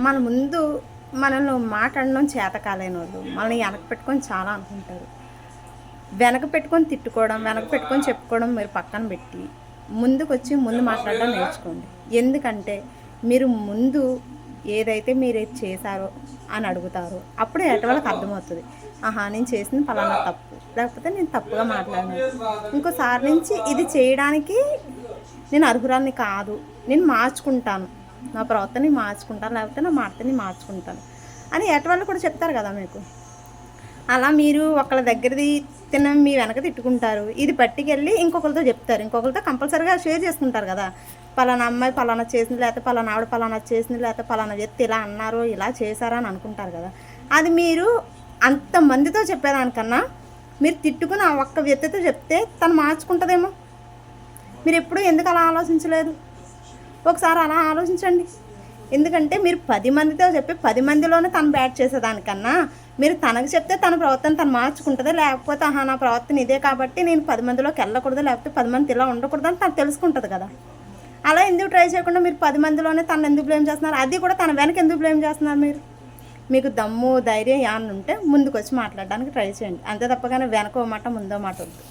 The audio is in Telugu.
మన ముందు మనల్ని మాట్లాడడం చేత కాలేని వాళ్ళు మనల్ని వెనక పెట్టుకొని చాలా అనుకుంటారు. వెనక పెట్టుకొని తిట్టుకోవడం, వెనక పెట్టుకొని చెప్పుకోవడం మీరు పక్కన పెట్టి ముందుకు వచ్చి ముందు మాట్లాడడం నేర్చుకోండి. ఎందుకంటే మీరు ముందు ఏదైతే మీరు చేశారో అని అడుగుతారో అప్పుడే ఎట వాళ్ళకి అర్థమవుతుంది. ఆహా, నేను చేసింది పలానా తప్పు, లేకపోతే నేను తప్పుగా మాట్లాడాను, ఇంకోసారి నుంచి ఇది చేయడానికి నేను అర్హురాల్ని కాదు, నేను మార్చుకుంటాను, నా ప్రవర్తనని మార్చుకుంటాను, లేకపోతే నా మాటని మార్చుకుంటాను అని ఎటవాళ్ళు కూడా చెప్తారు కదా మీకు. అలా మీరు ఒకళ్ళ దగ్గరది మీ వెనక తిట్టుకుంటారు, ఇది పట్టుకెళ్ళి ఇంకొకరితో చెప్తారు, ఇంకొకరితో కంపల్సరీగా షేర్ చేసుకుంటారు కదా. పలానా అమ్మాయి పలానా చేసింది, లేకపోతే పలానా ఆవిడ పలానా చేసింది, లేకపోతే పలానా వ్యక్తి ఇలా అన్నారు, ఇలా చేశారా అని అనుకుంటారు కదా. అది మీరు అంతమందితో చెప్పేదానికన్నా మీరు తిట్టుకుని ఆ ఒక్క వ్యక్తితో చెప్తే తను మార్చుకుంటుందేమో. మీరు ఎప్పుడూ ఎందుకు అలా ఆలోచించలేదు? ఒకసారి అలా ఆలోచించండి. ఎందుకంటే మీరు 10 మందితో చెప్పి 10 మందిలోనే తను బ్యాట్ చేసేదానికన్నా మీరు తనకు చెప్తే తన ప్రవర్తన తను మార్చుకుంటుంది. లేకపోతే ఆహా, నా ప్రవర్తన ఇదే కాబట్టి నేను 10 మందిలోకి వెళ్ళకూడదు, లేకపోతే 10 మంది ఇలా ఉండకూడదు అని తను తెలుసుకుంటుంది కదా. అలా ఎందుకు ట్రై చేయకుండా మీరు 10 మందిలోనే తను ఎందుకు బ్లేమ్ చేస్తున్నారు? అది కూడా తన వెనక ఎందుకు బ్లేమ్ చేస్తున్నారు? మీకు దమ్ము ధైర్యం ఏమన్నా ఉంటే ముందుకు వచ్చి మాట్లాడడానికి ట్రై చేయండి. అంతే తప్పగానే వెనకో మాట ముందో మాట వద్దు.